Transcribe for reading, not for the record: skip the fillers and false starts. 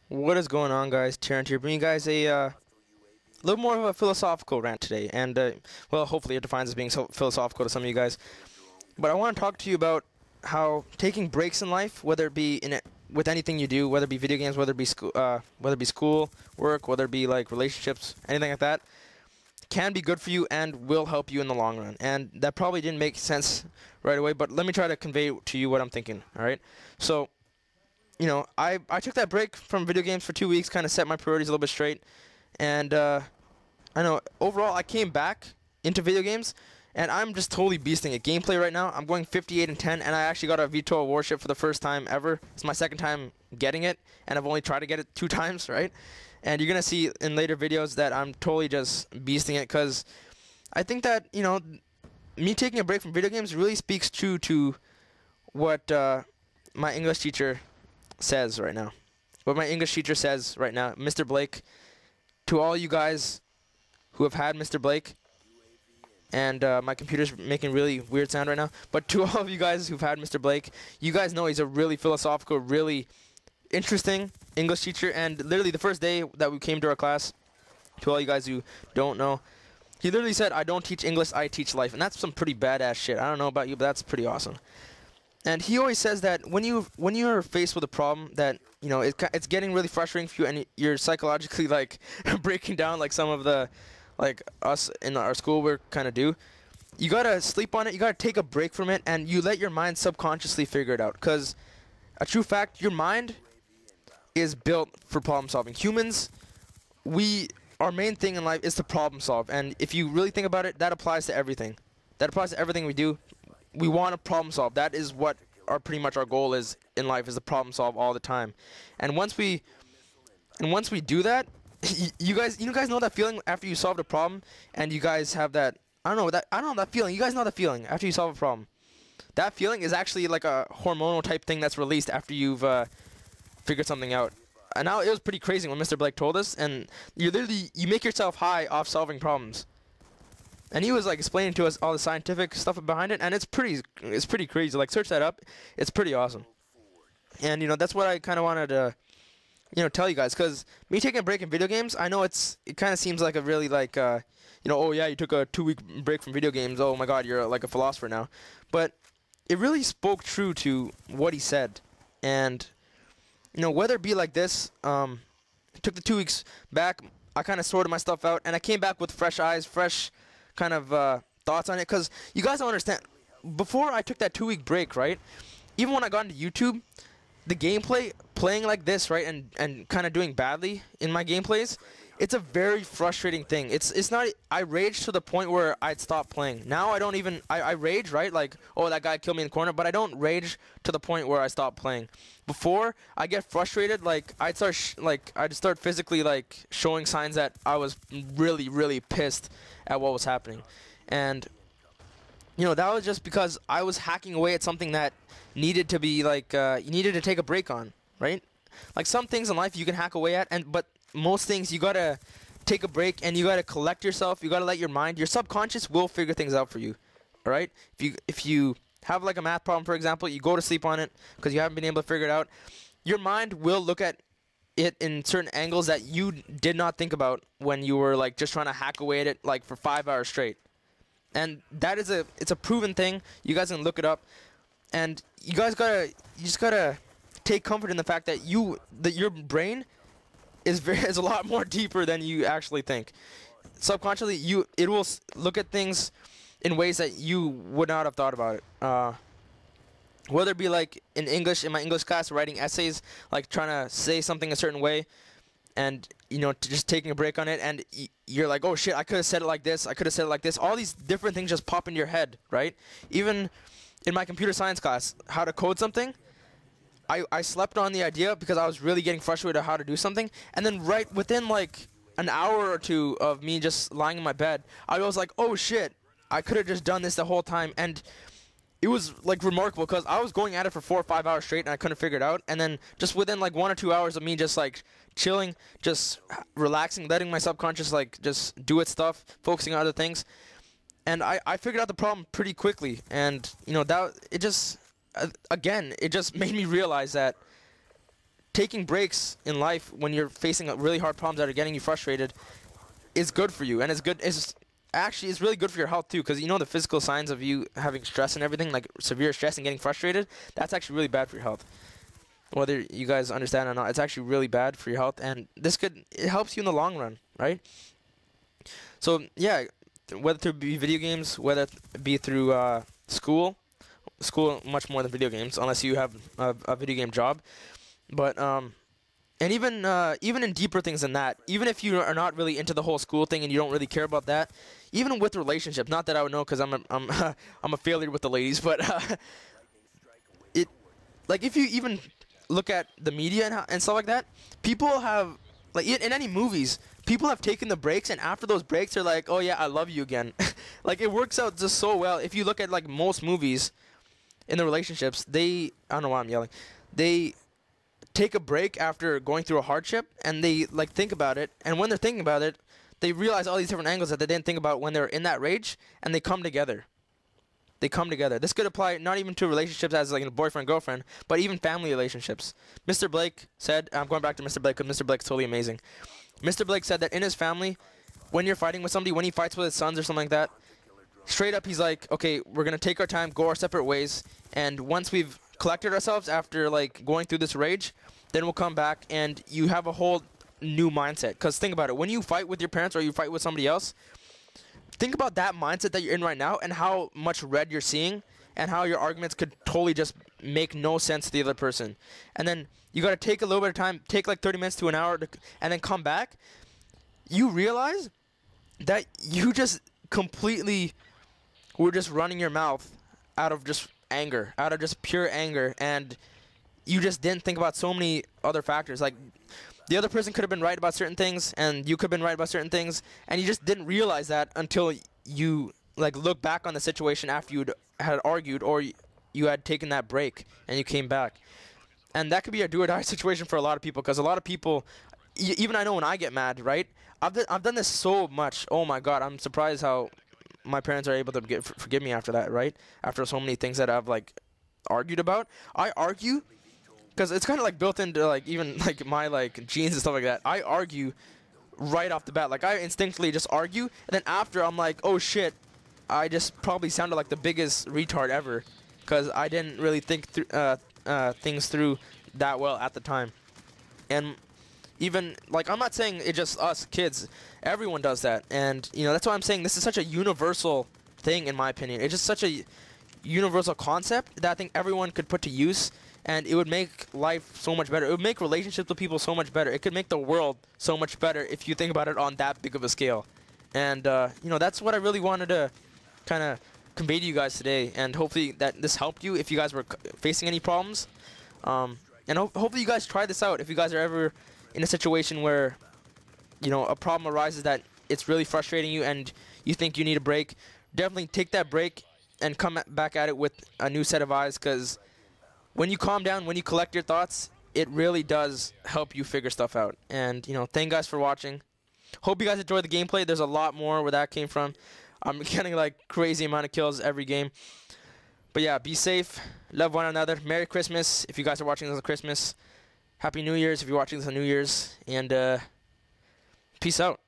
What is going on, guys? Terrence here, bringing you guys a little more of a philosophical rant today, and well, hopefully it defines as being philosophical to some of you guys. But I want to talk to you about how taking breaks in life, whether it be with anything you do, whether it be video games, whether it be school, work, whether it be like relationships, anything like that, can be good for you and will help you in the long run. And that probably didn't make sense right away, but let me try to convey to you what I'm thinking. All right, so. I took that break from video games for 2 weeks, kind of set my priorities a little bit straight, and I know overall I came back into video games, and I'm just totally beasting it. Gameplay right now, I'm going 58 and 10, and I actually got a VTOL warship for the first time ever. It's my second time getting it, and I've only tried to get it 2 times, right? And you're gonna see in later videos that I'm totally just beasting it, because I think that me taking a break from video games really speaks true to what my English teacher says right now. What my English teacher says right now, Mr. Blake, to all you guys who have had Mr. Blake, and my computer's making really weird sound right now, but to all of you guys who've had Mr. Blake, you guys know he's a really philosophical, really interesting English teacher, and literally the first day that we came to our class, to all you guys who don't know, he literally said, "I don't teach English, I teach life," and that's some pretty badass shit. I don't know about you, but that's pretty awesome. And he always says that when you're faced with a problem that it's getting really frustrating for you, and you're psychologically like breaking down, like some of the like us in our school we kind of do, you gotta sleep on it. You gotta take a break from it, and you let your mind subconsciously figure it out. Because a true fact, your mind is built for problem solving. Humans, our main thing in life is to problem solve, and if you really think about it, that applies to everything. That applies to everything we do. We want to problem solve. That is what pretty much our goal is in life, is to problem solve all the time. And once we do that, you guys know that feeling after you solved a problem, and you guys have that I don't know that feeling. You guys know that feeling after you solve a problem. That feeling is actually like a hormonal type thing that's released after you've figured something out. And now it was pretty crazy when Mr. Blake told us, and you make yourself high off solving problems. And he was like explaining to us all the scientific stuff behind it, and it's pretty crazy. Like, search that up. It's pretty awesome. And that's what I kind of wanted to tell you guys, because me taking a break in video games, I know it kind of seems like a really like oh yeah, you took a 2-week break from video games. Oh my God, you're like a philosopher now. But it really spoke true to what he said. And whether it be like this, took the 2 weeks back, I kind of sorted my stuff out, and I came back with fresh eyes, fresh kind of thoughts on it. Because you guys don't understand, before I took that 2-week break, right, even when I got into YouTube, the gameplay playing like this, right, and kind of doing badly in my gameplays, it's a very frustrating thing. It's not, I rage to the point where I'd stop playing. Now I don't even, I rage, right, like, oh, that guy killed me in the corner, but I don't rage to the point where I stop playing. Before, I get frustrated, like, I'd start physically like showing signs that I was really, really pissed at what was happening. And that was just because I was hacking away at something that needed to be like you needed to take a break on, right? Like, some things in life you can hack away at, but most things you gotta take a break, and you gotta collect yourself. You gotta let your subconscious will figure things out for you. All right? If you have like a math problem, for example, you go to sleep on it because you haven't been able to figure it out, your mind will look at it in certain angles that you did not think about when you were like just trying to hack away at it like for 5 hours straight. And that is it's a proven thing. You guys can look it up, and you just gotta take comfort in the fact that your brain is a lot more deeper than you actually think. Subconsciously, it will look at things in ways that you would not have thought about it. Whether it be like in my English class, writing essays, like trying to say something a certain way, and just taking a break on it, and you're like, oh shit, I could have said it like this, I could have said it like this. All these different things just pop into your head, right? Even in my computer science class, how to code something, I slept on the idea because I was really getting frustrated at how to do something, and then right within like an hour or two of me just lying in my bed, I was like, oh shit, I could have just done this the whole time. And it was like remarkable because I was going at it for 4 or 5 hours straight, and I couldn't figure it out. And then just within like 1 or 2 hours of me just like chilling, just relaxing, letting my subconscious like just do its stuff, focusing on other things, and I figured out the problem pretty quickly. And that it just again, it just made me realize that taking breaks in life when you're facing really hard problems that are getting you frustrated is good for you, and it's really good for your health too, because you know the physical signs of you having stress and everything, like severe stress and getting frustrated, that's actually really bad for your health. Whether you guys understand or not, it's actually really bad for your health, and it helps you in the long run, right? So yeah, whether it be video games, whether it be through school much more than video games, unless you have a video game job, but and even in deeper things than that, even if you are not really into the whole school thing and you don't really care about that, even with relationships, not that I would know because I'm I'm a failure with the ladies, but like if you even look at the media and stuff like that, people have, like in any movies, people have taken the breaks, and after those breaks they're like, oh yeah, I love you again. Like it works out just so well. If you look at like most movies in the relationships, I don't know why I'm yelling, they take a break after going through a hardship, and they like think about it, and when they're thinking about it, they realize all these different angles that they didn't think about when they're in that rage, and they come together. This could apply not even to relationships as like a boyfriend girlfriend, but even family relationships. Mr. Blake said, I'm going back to Mr. Blake because Mr. Blake's totally amazing. Mr. Blake said that in his family, when you're fighting with somebody, when he fights with his sons or something like that, straight up he's like, okay, we're gonna take our time, go our separate ways, and once we've collected ourselves after like going through this rage, then we'll come back, and you have a whole new mindset. Because think about it, when you fight with your parents or you fight with somebody else, think about that mindset that you're in right now and how much red you're seeing and how your arguments could totally just make no sense to the other person. And then you got to take a little bit of time, take like 30 minutes to an hour, and then come back. You realize that you just completely were just running your mouth out of just anger, out of just pure anger, and you just didn't think about so many other factors. Like the other person could have been right about certain things, and you could have been right about certain things, and you just didn't realize that until you like look back on the situation after you had argued or you had taken that break and you came back. And that could be a do or die situation for a lot of people, because a lot of people, even I know when I get mad, right? I've done this so much. Oh my God, I'm surprised how my parents are able to forgive me after that, right? After so many things that I've like argued about. I argue because it's kind of like built into like even like my like genes and stuff like that. I argue right off the bat. Like I instinctively just argue, and then after I'm like, oh shit, I just probably sounded like the biggest retard ever because I didn't really think things through that well at the time. And even like, I'm not saying it's just us kids, everyone does that. And you know, that's why I'm saying this is such a universal thing, in my opinion. It's just such a universal concept that I think everyone could put to use, and it would make life so much better. It would make relationships with people so much better. It could make the world so much better if you think about it on that big of a scale. And you know, that's what I really wanted to kind of convey to you guys today, and hopefully that this helped you if you guys were facing any problems. And hopefully you guys try this out if you guys are ever in a situation where, you know, a problem arises that it's really frustrating you and you think you need a break. Definitely take that break and come back at it with a new set of eyes, because when you calm down, when you collect your thoughts, it really does help you figure stuff out. And, you know, thank you guys for watching. Hope you guys enjoyed the gameplay. There's a lot more where that came from. I'm getting like crazy amount of kills every game. But yeah, be safe. Love one another. Merry Christmas if you guys are watching this on Christmas. Happy New Year's if you're watching this on New Year's. And peace out.